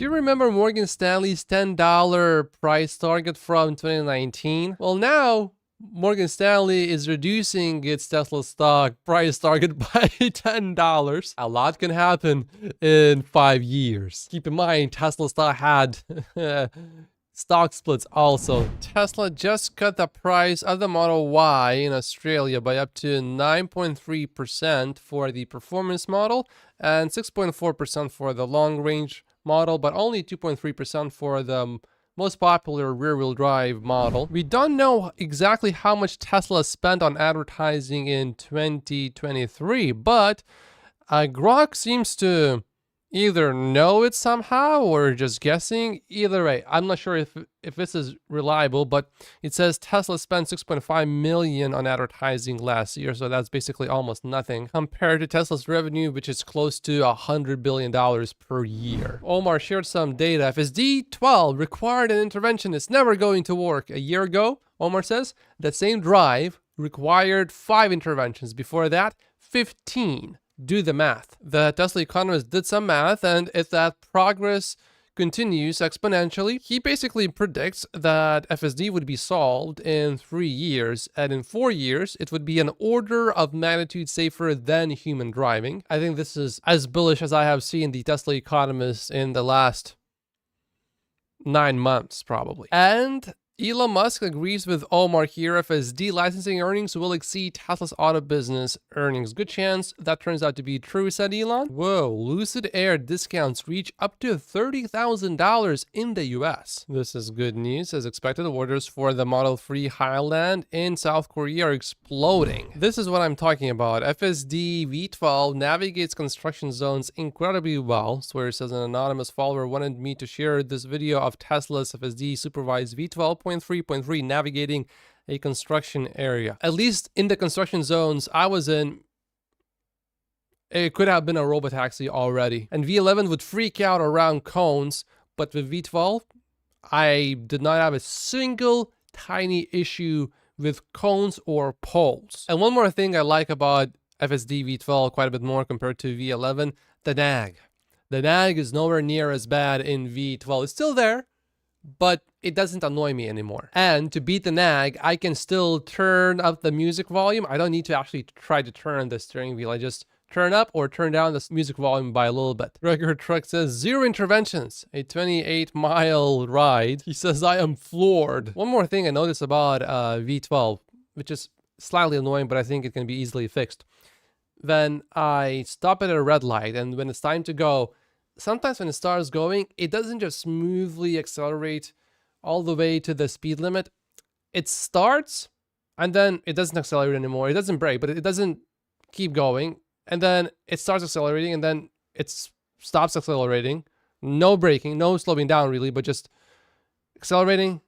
Do you remember Morgan Stanley's $10 price target from 2019? Well, now Morgan Stanley is reducing its Tesla stock price target by $10. A lot can happen in 5 years. Keep in mind, Tesla stock had stock splits also. Tesla just cut the price of the Model Y in Australia by up to 9.3% for the performance model and 6.4% for the long-range model, but only 2.3% for the most popular rear-wheel drive model. We don't know exactly how much Tesla spent on advertising in 2023, but Grok seems to either know it somehow or just guessing. Either way, I'm not sure if this is reliable, but it says Tesla spent 6.5 million on advertising last year, so that's basically almost nothing compared to Tesla's revenue, which is close to $100 billion per year. Omar shared some data. FSD 12 required an intervention. It's never going to work. A year ago, Omar says, that same drive required 5 interventions. Before that, 15. Do the math. The Tesla economist did some math, and if that progress continues exponentially, he basically predicts that FSD would be solved in 3 years, and in 4 years, it would be an order of magnitude safer than human driving. I think this is as bullish as I have seen the Tesla economists in the last 9 months, probably. And Elon Musk agrees with Omar here. FSD licensing earnings will exceed Tesla's auto business earnings. Good chance that turns out to be true, said Elon. Whoa, Lucid Air discounts reach up to $30,000 in the US. This is good news. As expected, orders for the Model 3 Highland in South Korea are exploding. This is what I'm talking about. FSD V12 navigates construction zones incredibly well. Swear says an anonymous follower wanted me to share this video of Tesla's FSD supervised V12.3.3 navigating a construction area. At least in the construction zones I was in, it could have been a robotaxi already. And V11 would freak out around cones, but with V12, I did not have a single tiny issue with cones or poles. And one more thing I like about FSD V12 quite a bit more compared to V11, the nag. The nag is nowhere near as bad in V12. It's still there, but it doesn't annoy me anymore. And to beat the nag, I can still turn up the music volume. I don't need to actually try to turn the steering wheel. I just turn up or turn down the music volume by a little bit. Regular Truck says 0 interventions, a 28-mile ride. He says, I am floored. One more thing I noticed about V12, which is slightly annoying, but I think it can be easily fixed. When I stop at a red light and when it's time to go, sometimes when it starts going, it doesn't just smoothly accelerate all the way to the speed limit. It starts and then it doesn't accelerate anymore. It doesn't brake, but it doesn't keep going. And then it starts accelerating and then it stops accelerating. No braking, no slowing down really, but just accelerating.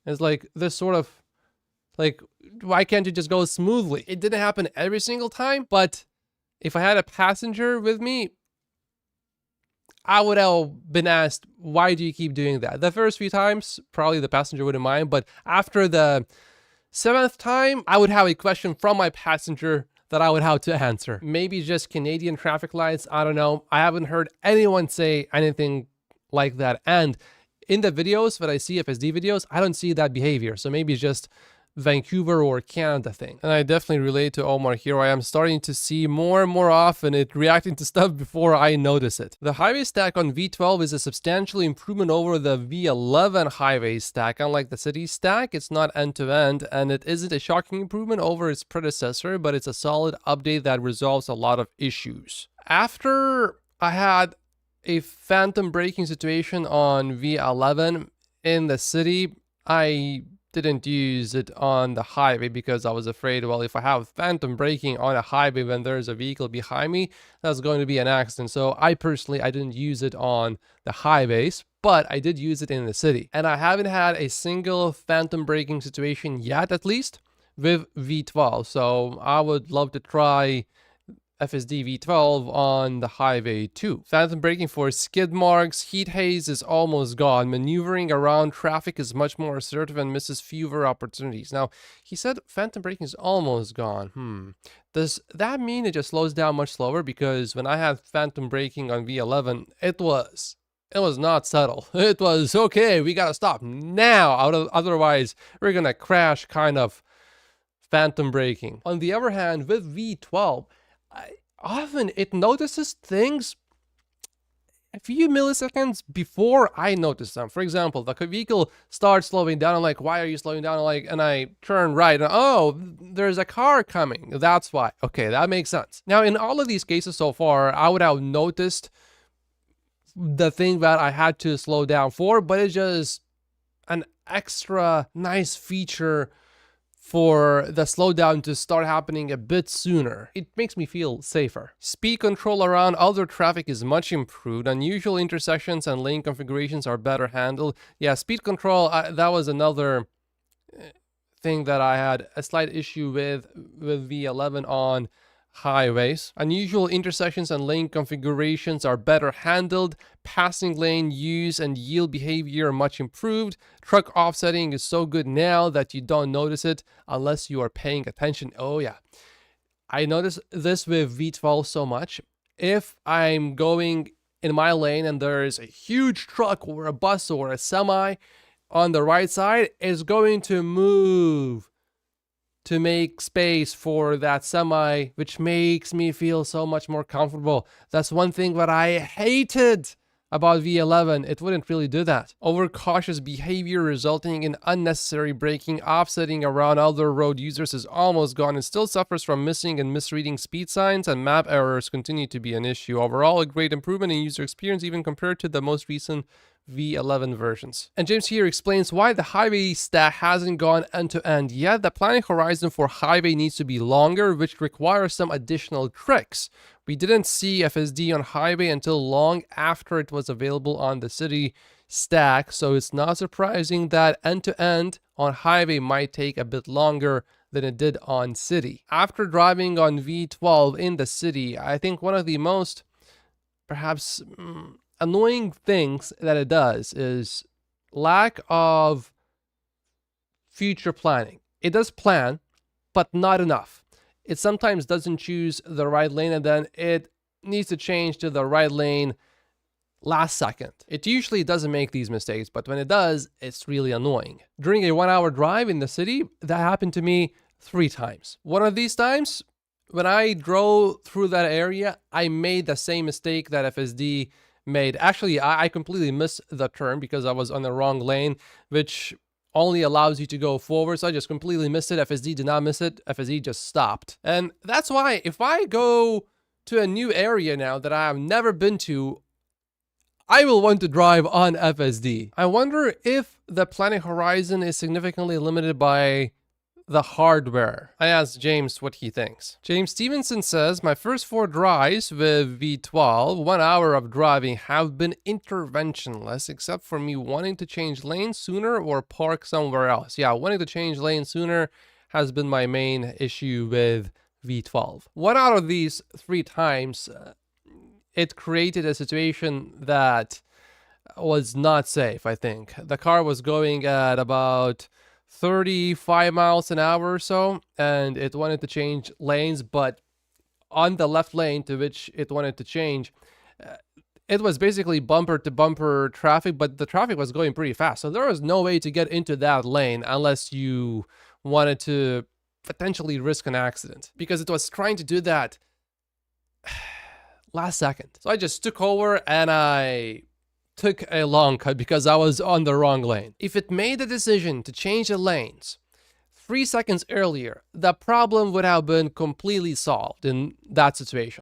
It's like this sort of like, why can't you just go smoothly? It didn't happen every single time, but if I had a passenger with me, I would have been asked, why do you keep doing that? The first few times, probably the passenger wouldn't mind, but after the 7th time, I would have a question from my passenger that I would have to answer. Maybe just Canadian traffic lights, I don't know. I haven't heard anyone say anything like that. And in the videos that I see, FSD videos, I don't see that behavior. So maybe it's just Vancouver or Canada thing. And I definitely relate to Omar here. I am starting to see more and more often it reacting to stuff before I notice it. The highway stack on V12 is a substantial improvement over the V11 highway stack. Unlike the city stack, it's not end-to-end, and it isn't a shocking improvement over its predecessor, but it's a solid update that resolves a lot of issues. After I had a phantom braking situation on V11 in the city, I didn't use it on the highway because I was afraid, well, if I have phantom braking on a highway when there's a vehicle behind me, that's going to be an accident. So I didn't use it on the highways, but I did use it in the city. And I haven't had a single phantom braking situation yet, at least with V12. So I would love to try FSD V12 on the highway too. Phantom braking for skid marks, heat haze is almost gone. Maneuvering around traffic is much more assertive and misses fewer opportunities. Now, he said phantom braking is almost gone. Does that mean it just slows down much slower? Because when I had phantom braking on V11, it was It was not subtle. It was, okay, we gotta stop now, otherwise we're gonna crash, kind of phantom braking. On the other hand, with V12, often it notices things a few milliseconds before I notice them. For example, the vehicle starts slowing down. I'm like, why are you slowing down? And I turn right, and oh, there's a car coming. That's why. Okay, that makes sense. Now, in all of these cases so far, I would have noticed the thing that I had to slow down for, but it's just an extra nice feature for the slowdown to start happening a bit sooner. It makes me feel safer. Speed control around other traffic is much improved. Unusual intersections and lane configurations are better handled. Yeah, speed control, that was another thing that I had a slight issue with V11 on highways. Unusual intersections and lane configurations are better handled. Passing lane use and yield behavior are much improved. Truck offsetting is so good now that you don't notice it unless you are paying attention. Oh yeah, I notice this with V12 so much. If I'm going in my lane and there's a huge truck or a bus or a semi on the right side, it's going to move to make space for that semi, which makes me feel so much more comfortable. That's one thing that I hated about V11. It wouldn't really do that. Overcautious behavior resulting in unnecessary braking, offsetting around other road users is almost gone. It still suffers from missing and misreading speed signs, and map errors continue to be an issue. Overall, a great improvement in user experience even compared to the most recent V11 versions. And James here explains why the highway stack hasn't gone end to end yet. The planning horizon for highway needs to be longer, which requires some additional tricks. We didn't see FSD on highway until long after it was available on the city stack, so it's not surprising that end to end on highway might take a bit longer than it did on city. After driving on V12 in the city, I think one of the most perhaps annoying things that it does is lack of future planning. It does plan, but not enough. It sometimes doesn't choose the right lane, and then it needs to change to the right lane last second. It usually doesn't make these mistakes, but when it does, it's really annoying. During a 1 hour drive in the city, that happened to me 3 times. One of these times, when I drove through that area, I made the same mistake that FSD made. Actually, I completely missed the turn because I was on the wrong lane, which only allows you to go forward. So I just completely missed it. FSD did not miss it. FSD just stopped. And that's why if I go to a new area now that I have never been to, I will want to drive on FSD. I wonder if the planning horizon is significantly limited by the hardware. I asked James what he thinks. James Stevenson says, my first 4 drives with V12, 1 hour of driving, have been interventionless, except for me wanting to change lanes sooner or park somewhere else. Yeah, wanting to change lanes sooner has been my main issue with V12. 1 out of these 3 times, it created a situation that was not safe, I think. The car was going at about 35 miles an hour or so, and it wanted to change lanes, but on the left lane to which it wanted to change, it was basically bumper to bumper traffic, but the traffic was going pretty fast. So there was no way to get into that lane unless you wanted to potentially risk an accident, because it was trying to do that last second. So I just took over and I took a long cut because I was on the wrong lane. If it made the decision to change the lanes 3 seconds earlier, the problem would have been completely solved in that situation.